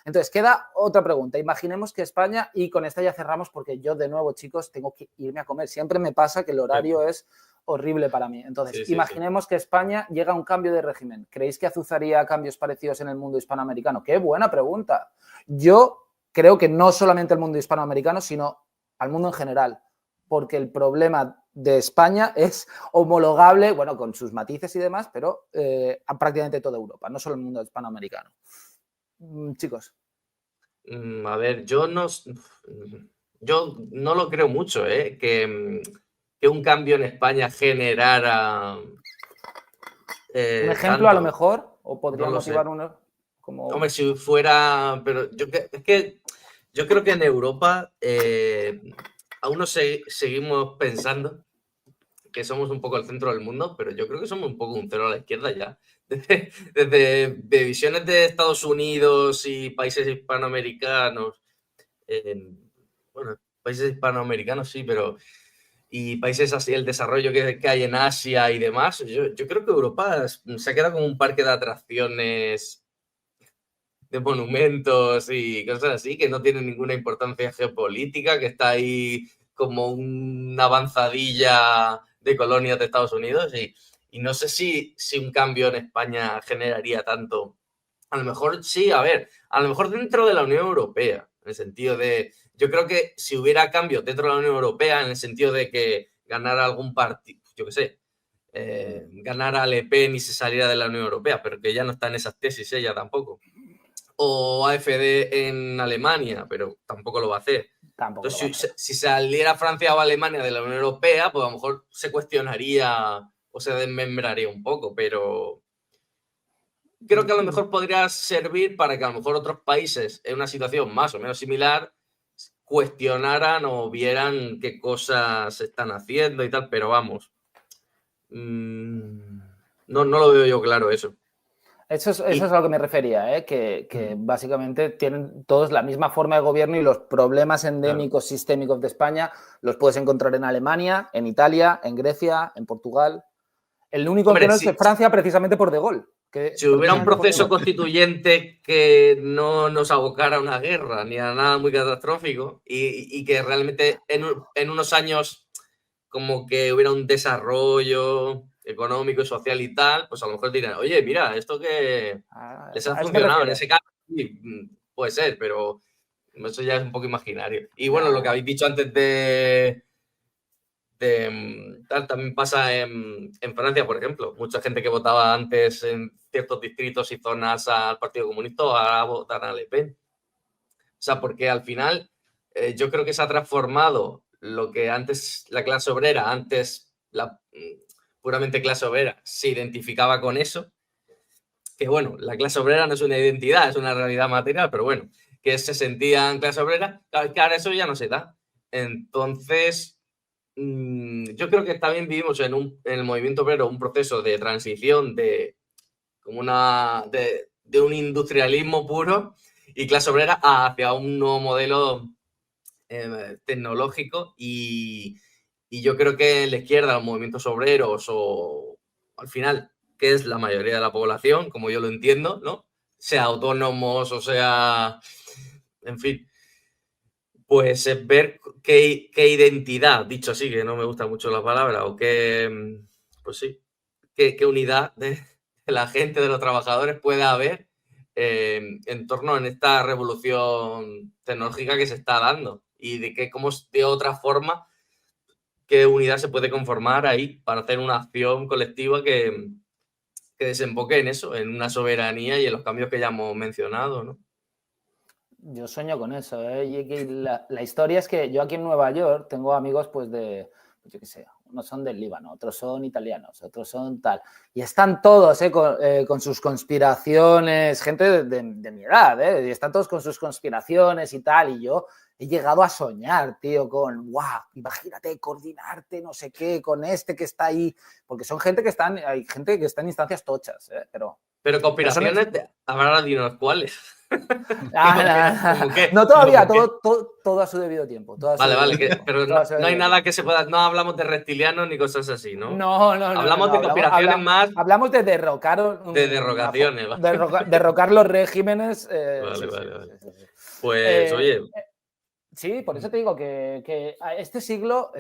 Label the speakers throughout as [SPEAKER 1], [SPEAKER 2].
[SPEAKER 1] Entonces, queda otra pregunta. Imaginemos que España, y con esta ya cerramos porque yo de nuevo, chicos, tengo que irme a comer. Siempre me pasa que el horario es horrible para mí. Entonces, imaginemos que España llega a un cambio de régimen. ¿Creéis que azuzaría cambios parecidos en el mundo hispanoamericano? ¡Qué buena pregunta! Yo creo que no solamente el mundo hispanoamericano, sino al mundo en general, porque el problema de España es homologable, bueno, con sus matices y demás, pero a prácticamente toda Europa, no solo el mundo hispanoamericano. Chicos.
[SPEAKER 2] A ver, yo no lo creo mucho, que un cambio en España generara
[SPEAKER 1] ¿Un ejemplo a lo
[SPEAKER 2] tanto.
[SPEAKER 1] mejor? ¿O podría
[SPEAKER 2] No lo
[SPEAKER 1] motivar
[SPEAKER 2] sé.
[SPEAKER 1] uno como...?
[SPEAKER 2] Hombre, si fuera... Pero es que yo creo que en Europa aún no seguimos pensando que somos un poco el centro del mundo, pero yo creo que somos un poco un cero a la izquierda ya. Desde visiones de Estados Unidos y países hispanoamericanos, bueno, países hispanoamericanos sí, pero y países así, el desarrollo que hay en Asia y demás, yo creo que Europa se ha quedado como un parque de atracciones, de monumentos y cosas así, que no tienen ninguna importancia geopolítica, que está ahí como una avanzadilla de colonias de Estados Unidos y no sé si un cambio en España generaría tanto. A lo mejor sí, a ver, a lo mejor dentro de la Unión Europea, en el sentido de, yo creo que si hubiera cambios dentro de la Unión Europea, en el sentido de que ganara algún partido, yo qué sé, ganara Le Pen y se saliera de la Unión Europea, pero que ya no está en esas tesis ella tampoco. O AfD en Alemania, pero tampoco lo va a hacer.
[SPEAKER 1] Tampoco lo va a hacer.
[SPEAKER 2] Entonces, si saliera Francia o Alemania de la Unión Europea, pues a lo mejor se cuestionaría o se desmembraría un poco, pero creo que a lo mejor podría servir para que a lo mejor otros países en una situación más o menos similar cuestionaran o vieran qué cosas se están haciendo y tal, pero vamos, no lo veo yo claro eso.
[SPEAKER 1] Eso es a lo que me refería, que básicamente tienen todos la misma forma de gobierno y los problemas endémicos, sistémicos de España los puedes encontrar en Alemania, en Italia, en Grecia, en Portugal. El único que no es Francia precisamente por De Gaulle.
[SPEAKER 2] Si hubiera un proceso constituyente que no nos abocara a una guerra ni a nada muy catastrófico y que realmente en unos años como que hubiera un desarrollo económico y social y tal, pues a lo mejor dirán, oye, mira, esto que les ha funcionado en ese caso, sí, puede ser, pero eso ya es un poco imaginario. Y bueno, lo que habéis dicho antes de tal, también pasa en Francia, por ejemplo. Mucha gente que votaba antes en ciertos distritos y zonas al Partido Comunista ahora votan a Le Pen. O sea, porque al final yo creo que se ha transformado lo que antes la clase obrera, antes la puramente clase obrera, se identificaba con eso. Que bueno, la clase obrera no es una identidad, es una realidad material, pero bueno, que se sentían clase obrera, que ahora eso ya no se da. Entonces, yo creo que también vivimos en el movimiento obrero un proceso de transición de un industrialismo puro y clase obrera hacia un nuevo modelo tecnológico y yo creo que en la izquierda, los movimientos obreros o al final, que es la mayoría de la población, como yo lo entiendo, ¿no? Sea autónomos o sea, en fin, pues ver qué identidad, dicho así, que no me gusta mucho la palabra, o pues sí, qué unidad de la gente, de los trabajadores puede haber en torno a esta revolución tecnológica que se está dando y de cómo de otra forma, qué unidad se puede conformar ahí para hacer una acción colectiva que desemboque en eso, en una soberanía y en los cambios que ya hemos mencionado, ¿no?
[SPEAKER 1] Yo sueño con eso, Y la historia es que yo aquí en Nueva York tengo amigos, pues yo qué sé, unos son del Líbano, otros son italianos, otros son tal. Y están todos con sus conspiraciones, gente de mi edad, y están todos con sus conspiraciones y tal. Y yo he llegado a soñar, tío, con, wow, imagínate, coordinarte, no sé qué, con este que está ahí. Porque son gente que hay gente que está en instancias tochas, pero
[SPEAKER 2] Pero conspiraciones, ahora dinos cuáles.
[SPEAKER 1] No, todavía, todo a su debido tiempo.
[SPEAKER 2] Vale, pero no hay nada que se pueda... No hablamos de reptilianos ni cosas así, ¿no?
[SPEAKER 1] No.
[SPEAKER 2] Hablamos de conspiraciones más...
[SPEAKER 1] Hablamos de derrocar...
[SPEAKER 2] De derrogaciones,
[SPEAKER 1] ¿vale? Derrocar los regímenes...
[SPEAKER 2] Vale. Pues, oye...
[SPEAKER 1] Sí, por eso te digo que este siglo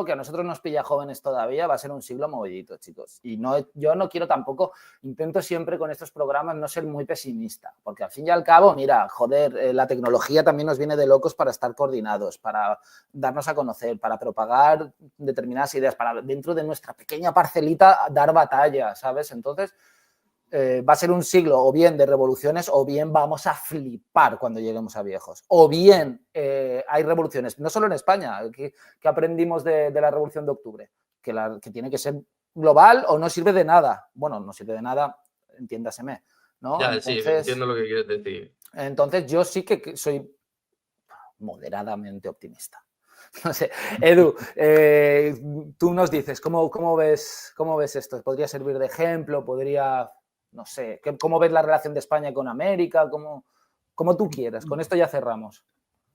[SPEAKER 1] que a nosotros nos pilla jóvenes todavía va a ser un siglo movidito, chicos. Y yo no quiero tampoco, intento siempre con estos programas no ser muy pesimista, porque al fin y al cabo, mira, joder, la tecnología también nos viene de locos para estar coordinados, para darnos a conocer, para propagar determinadas ideas, para dentro de nuestra pequeña parcelita dar batalla, ¿sabes? Entonces... va a ser un siglo o bien de revoluciones o bien vamos a flipar cuando lleguemos a viejos. O bien hay revoluciones, no solo en España, que aprendimos de la Revolución de Octubre, que tiene que ser global o no sirve de nada. Bueno, no sirve de nada, entiéndaseme, ¿no?
[SPEAKER 2] Ya, entonces, sí, entiendo lo que quieres decir.
[SPEAKER 1] Entonces yo sí que soy moderadamente optimista. No sé, Edu, tú nos dices, ¿cómo ves esto? ¿Podría servir de ejemplo? ¿Podría...? No sé, ¿cómo ves la relación de España con América? Como tú quieras. Con esto ya cerramos.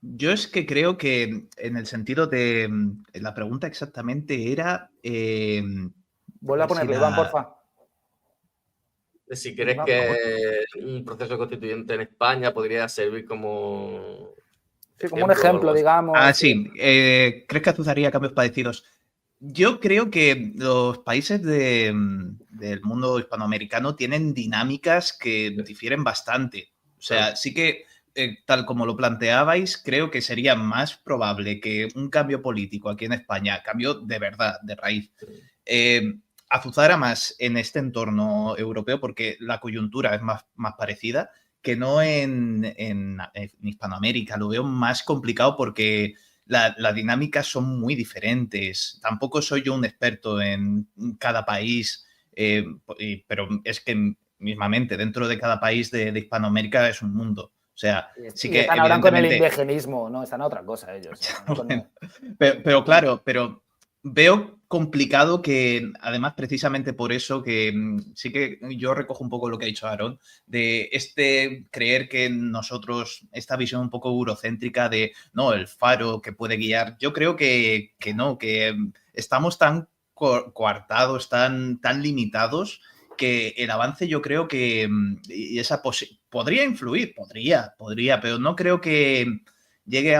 [SPEAKER 3] Yo es que creo que en el sentido de la pregunta exactamente era...
[SPEAKER 1] Vuelve a ponerle, Iván, porfa.
[SPEAKER 2] Si crees que un proceso constituyente en España podría servir como...
[SPEAKER 1] Sí, como un ejemplo, digamos.
[SPEAKER 3] Sí. ¿Crees que azuzaría cambios parecidos? Yo creo que los países del mundo hispanoamericano tienen dinámicas que difieren bastante. O sea, sí que, tal como lo planteabais, creo que sería más probable que un cambio político aquí en España, cambio de verdad, de raíz, azuzara más en este entorno europeo porque la coyuntura es más parecida que no en Hispanoamérica. Lo veo más complicado porque... Las dinámicas son muy diferentes. Tampoco soy yo un experto en cada país, pero es que mismamente dentro de cada país de Hispanoamérica es un mundo. O sea, sí que
[SPEAKER 1] están ahora con el indigenismo, no, están a otra cosa ellos.
[SPEAKER 3] Bueno, pero claro, veo complicado que, además, precisamente por eso, que sí que yo recojo un poco lo que ha dicho Aarón, de creer que nosotros, esta visión un poco eurocéntrica de, no, el faro que puede guiar, yo creo que no, que estamos tan coartados, tan limitados, que el avance yo creo que y esa podría influir, podría, pero no creo que llegue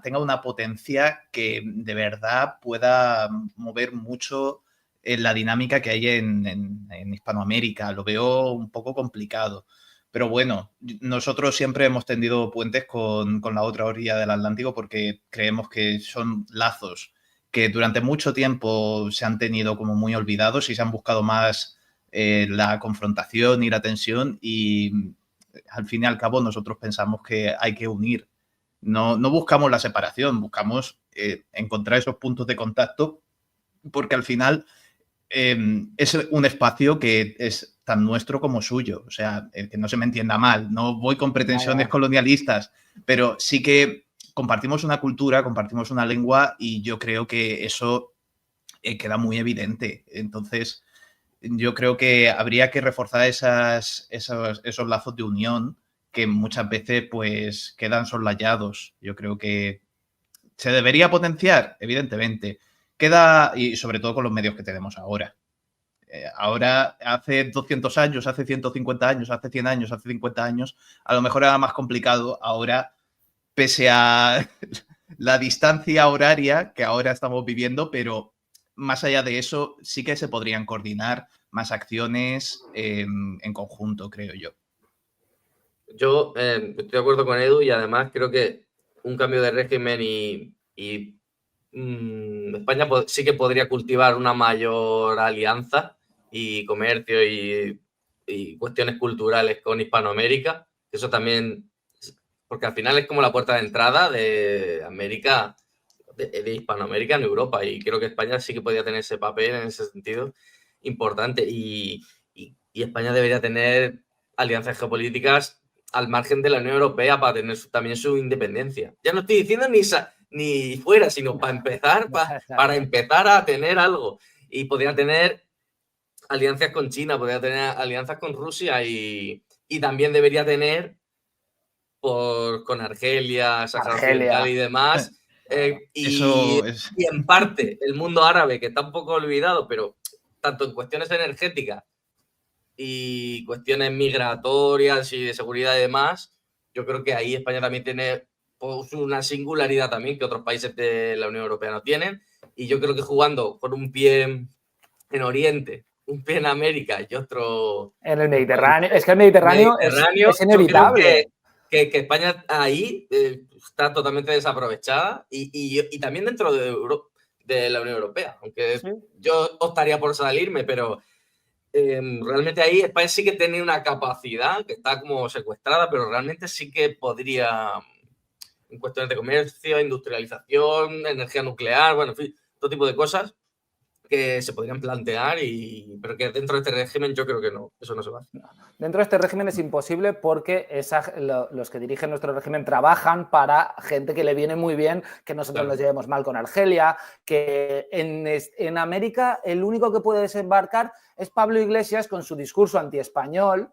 [SPEAKER 3] tenga una potencia que de verdad pueda mover mucho en la dinámica que hay en Hispanoamérica. Lo veo un poco complicado. Pero bueno, nosotros siempre hemos tendido puentes con la otra orilla del Atlántico porque creemos que son lazos que durante mucho tiempo se han tenido como muy olvidados y se han buscado más la confrontación y la tensión y al fin y al cabo nosotros pensamos que hay que unir. No buscamos la separación, buscamos encontrar esos puntos de contacto porque al final es un espacio que es tan nuestro como suyo. O sea, que no se me entienda mal, no voy con pretensiones colonialistas, pero sí que compartimos una cultura, compartimos una lengua y yo creo que eso queda muy evidente. Entonces, yo creo que habría que reforzar esos lazos de unión que muchas veces pues quedan soslayados. Yo creo que se debería potenciar, evidentemente. Y sobre todo con los medios que tenemos ahora. Ahora, hace 200 años, hace 150 años, hace 100 años, hace 50 años, a lo mejor era más complicado. Ahora, pese a la distancia horaria que ahora estamos viviendo, pero más allá de eso, sí que se podrían coordinar más acciones en conjunto, creo yo.
[SPEAKER 2] Yo estoy de acuerdo con Edu y además creo que un cambio de régimen y España sí que podría cultivar una mayor alianza y comercio y cuestiones culturales con Hispanoamérica. Eso también, porque al final es como la puerta de entrada de América, de Hispanoamérica en Europa, y creo que España sí que podría tener ese papel en ese sentido importante y España debería tener alianzas geopolíticas al margen de la Unión Europea para tener también su independencia. Ya no estoy diciendo ni fuera, sino para empezar, para empezar a tener algo. Y podrían tener alianzas con China, podría tener alianzas con Rusia y también debería tener con Argelia, Sáhara Occidental y demás. Y en parte el mundo árabe, que está un poco olvidado, pero tanto en cuestiones energéticas y cuestiones migratorias y de seguridad y demás, yo creo que ahí España también tiene pues, una singularidad también que otros países de la Unión Europea no tienen. Y yo creo que jugando con un pie en Oriente, un pie en América y otro
[SPEAKER 1] en el Mediterráneo. Es que el Mediterráneo es inevitable.
[SPEAKER 2] Yo creo que España ahí está totalmente desaprovechada y también dentro de la Unión Europea, aunque sí, yo optaría por salirme, pero realmente ahí España sí que tiene una capacidad que está como secuestrada, pero realmente sí que podría, en cuestiones de comercio, industrialización, energía nuclear, bueno, en fin, todo tipo de cosas que se podrían plantear, pero que dentro de este régimen yo creo que no, eso no se va a hacer.
[SPEAKER 1] Dentro de este régimen es imposible porque los que dirigen nuestro régimen trabajan para gente que le viene muy bien que nosotros nos llevemos mal con Argelia, que en América el único que puede desembarcar es Pablo Iglesias con su discurso antiespañol.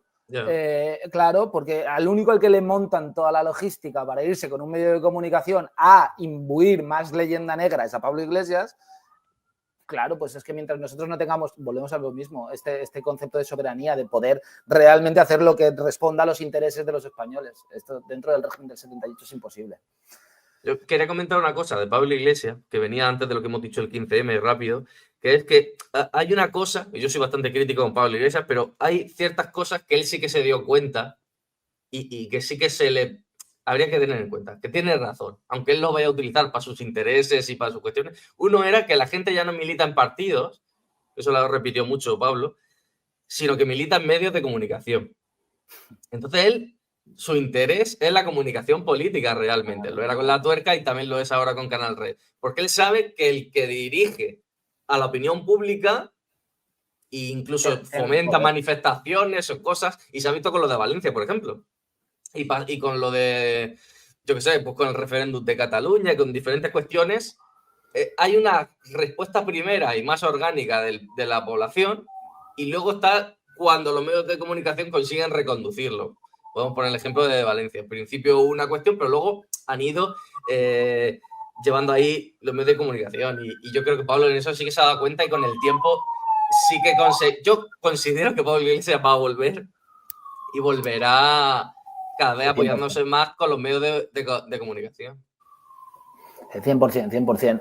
[SPEAKER 1] Claro, porque al único al que le montan toda la logística para irse con un medio de comunicación a imbuir más leyenda negra es a Pablo Iglesias. Claro, pues es que mientras nosotros no tengamos, volvemos a lo mismo, este concepto de soberanía, de poder realmente hacer lo que responda a los intereses de los españoles. Esto dentro del régimen del 78 es imposible.
[SPEAKER 2] Yo quería comentar una cosa de Pablo Iglesias, que venía antes de lo que hemos dicho el 15M, rápido, que es que hay una cosa, y yo soy bastante crítico con Pablo Iglesias, pero hay ciertas cosas que él sí que se dio cuenta y que sí que habría que tener en cuenta, que tiene razón, aunque él lo vaya a utilizar para sus intereses y para sus cuestiones. Uno era que la gente ya no milita en partidos, eso lo repitió mucho Pablo, sino que milita en medios de comunicación. Entonces su interés es la comunicación política realmente, lo era con La Tuerca y también lo es ahora con Canal Red, porque él sabe que el que dirige a la opinión pública e incluso fomenta manifestaciones o cosas, y se ha visto con lo de Valencia, por ejemplo. Y con lo de, yo qué sé, pues con el referéndum de Cataluña y con diferentes cuestiones, hay una respuesta primera y más orgánica de la población y luego está cuando los medios de comunicación consiguen reconducirlo. Podemos poner el ejemplo de Valencia. En principio una cuestión, pero luego han ido llevando ahí los medios de comunicación y yo creo que Pablo en eso sí que se ha dado cuenta y con el tiempo sí que yo considero que Pablo Iglesias va a volver y volverá cada vez apoyándose más con los medios de comunicación.
[SPEAKER 1] 100%, 100%.